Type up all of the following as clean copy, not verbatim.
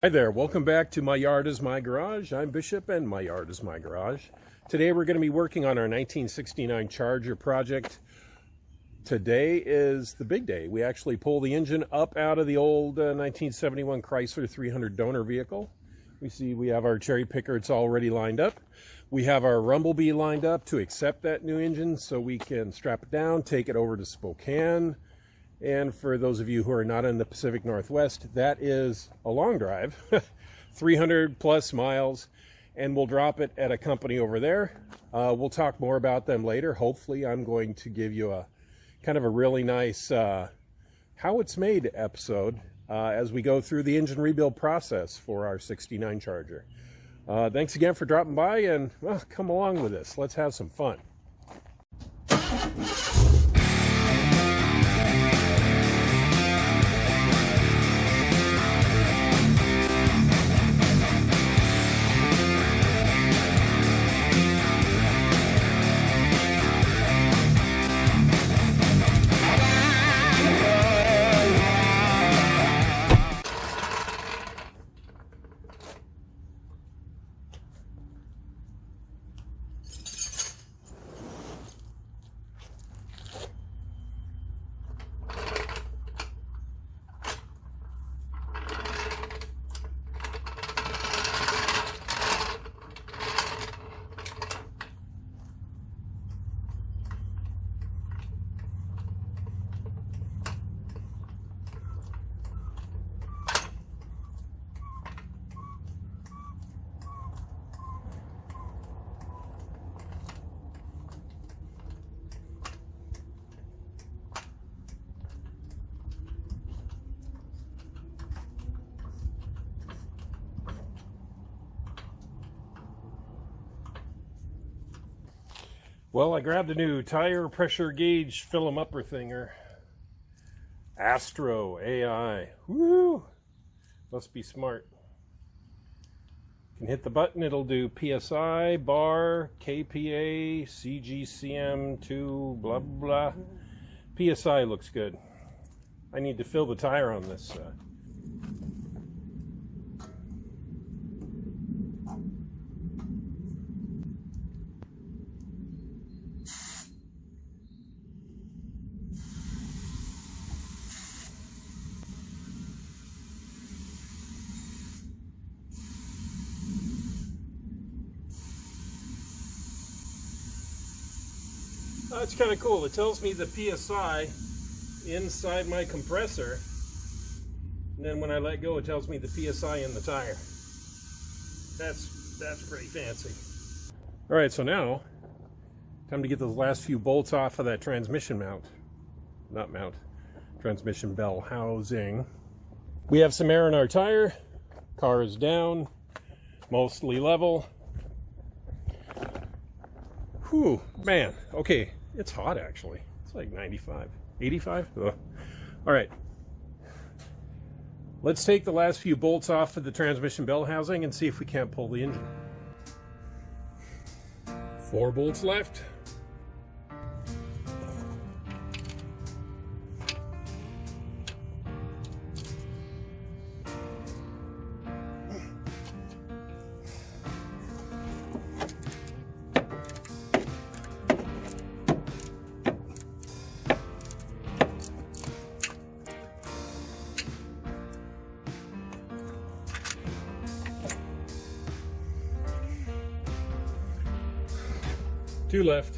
Hi there, welcome back to My Yard is My Garage. I'm Bishop and My Yard is My Garage. Today we're going to be working on our 1969 Charger project. Today is the big day. We actually pull the engine up out of the old 1971 Chrysler 300 donor vehicle. We have our cherry picker, it's already lined up. We have our Rumblebee lined up to accept that new engine so we can strap it down, take it over to Spokane. And for those of you who are not in the Pacific Northwest, that is a long drive, 300 plus miles, and we'll drop it at a company over there. We'll talk more about them later. Hopefully, I'm going to give you a kind of a really nice how it's made episode as we go through the engine rebuild process for our 69 Charger. Thanks again for dropping by, and well, come along with us. Let's have some fun. Well, I grabbed a new tire pressure gauge fill-em-upper thinger. Astro AI. Woo! Must be smart. You can hit the button, it'll do PSI, bar, KPA, CGCM2, blah, blah, blah. PSI looks good. I need to fill the tire on this. It's kind of cool. It tells me the PSI inside my compressor, and then when I let go, it tells me the PSI in the tire. That's pretty fancy. All right, so now time to get those last few bolts off of that transmission transmission bell housing. We have some air in our tire. Car is down, mostly level. Whew, man. Okay. It's hot, actually. It's like 95, 85. Ugh. All right. Let's take the last few bolts off of the transmission bell housing and see if we can't pull the engine. 4 bolts left. Two left.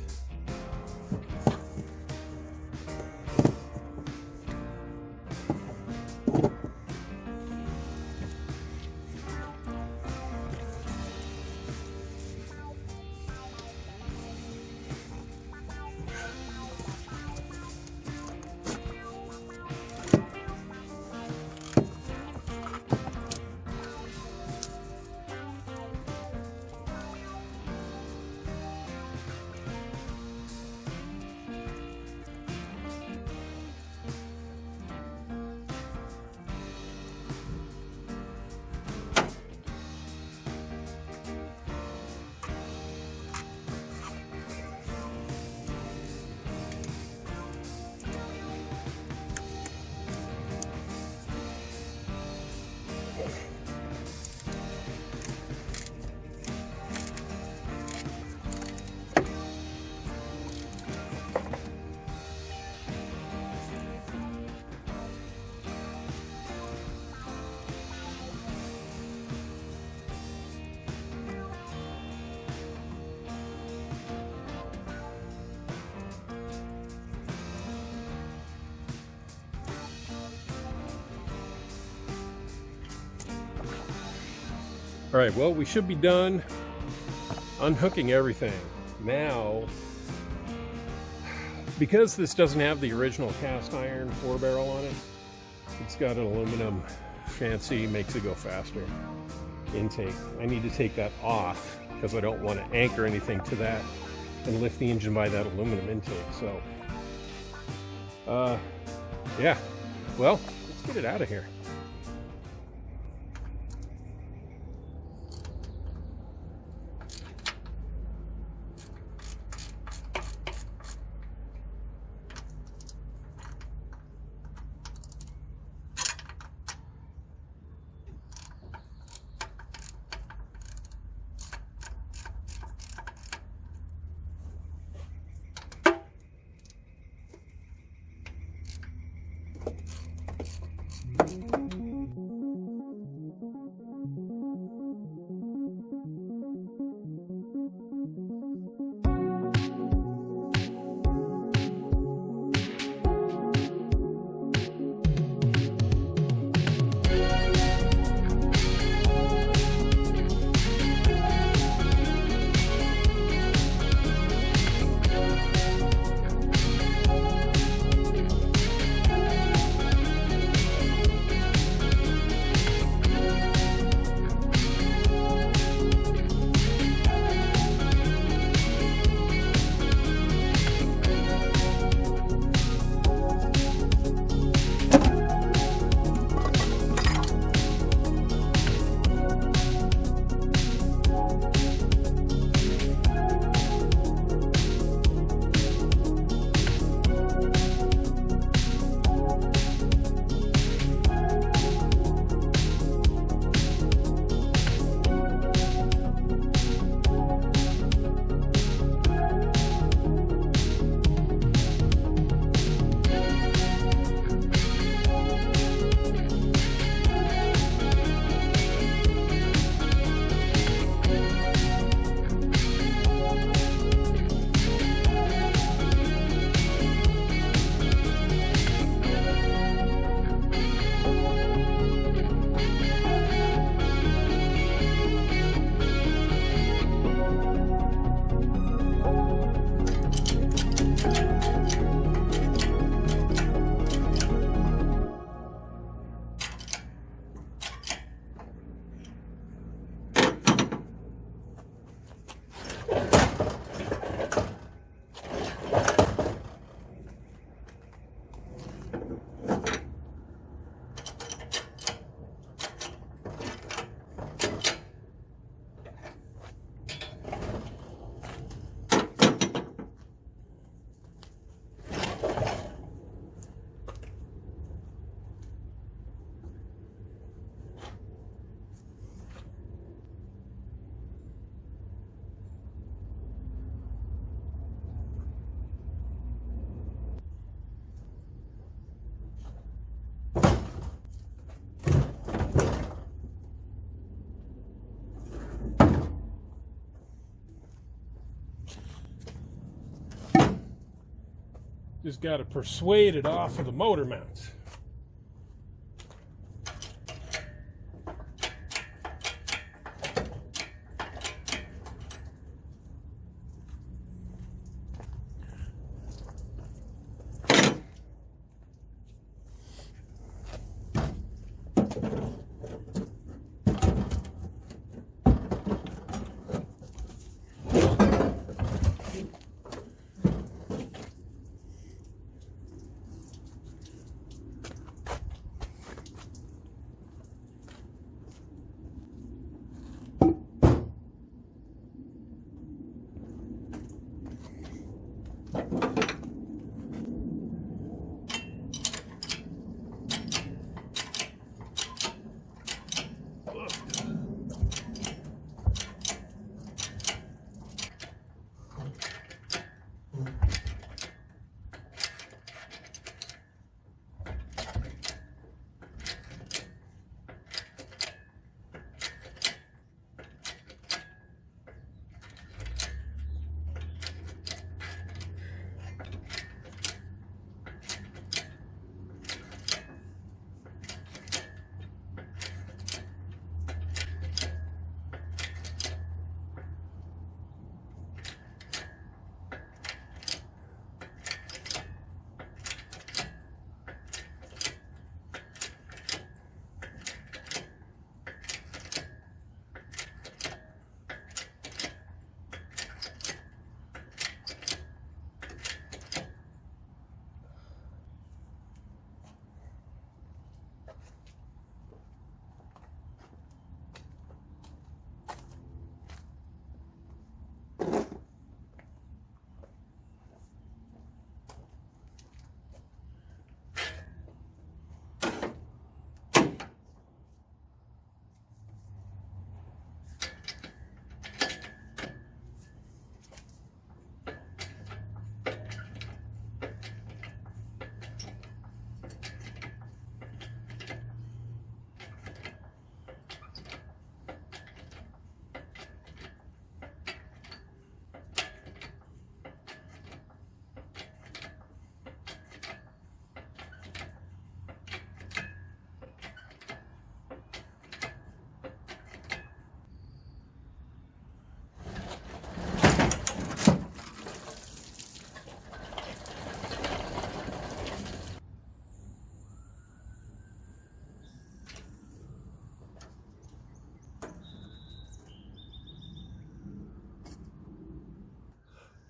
All right, well, we should be done unhooking everything. Now, because this doesn't have the original cast iron 4-barrel on it, it's got an aluminum fancy, makes it go faster intake. I need to take that off because I don't want to anchor anything to that and lift the engine by that aluminum intake. So, yeah, well, let's get it out of here. Just got to persuade it off of the motor mounts.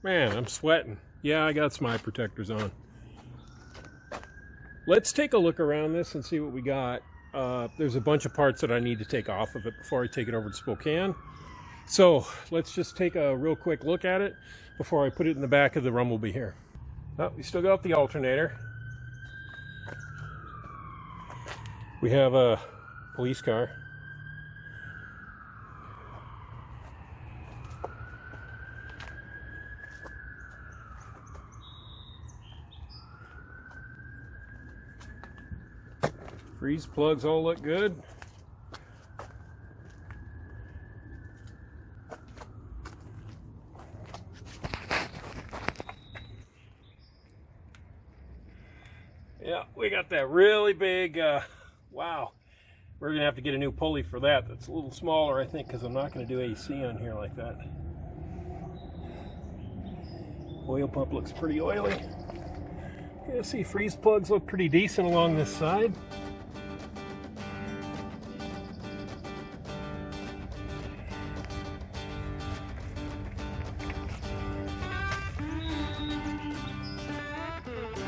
Man, I'm sweating. Yeah, I got some eye protectors on. Let's take a look around this and see what we got. There's a bunch of parts that I need to take off of it before I take it over to Spokane. So let's just take a real quick look at it before I put it in the back of the Rumblebee here. Oh, we still got the alternator. We have a police car. Freeze plugs all look good. Yeah, we got that really big, wow. We're gonna have to get a new pulley for that. That's a little smaller, I think, because I'm not gonna do AC on here like that. Oil pump looks pretty oily. Yeah, see, freeze plugs look pretty decent along this side.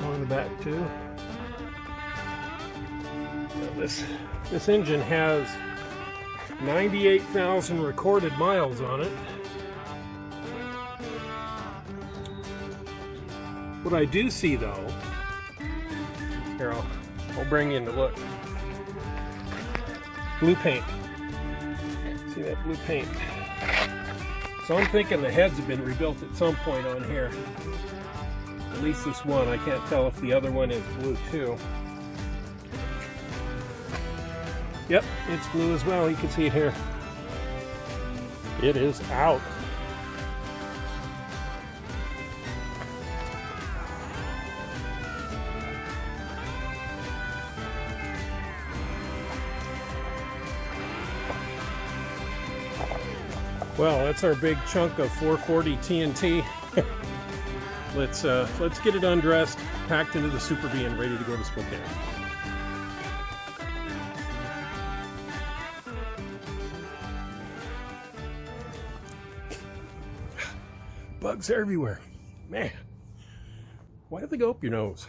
On the back too. Now this engine has 98,000 recorded miles on it. What I do see though, here I'll bring you in to look. Blue paint. See that blue paint? So I'm thinking the heads have been rebuilt at some point on here. At least this one. I can't tell if the other one is blue too. Yep, it's blue as well. You can see it here. It is out. Well, that's our big chunk of 440 TNT. Let's get it undressed, packed into the Super V, and ready to go to Spokane. Bugs everywhere. Man, why do they go up your nose?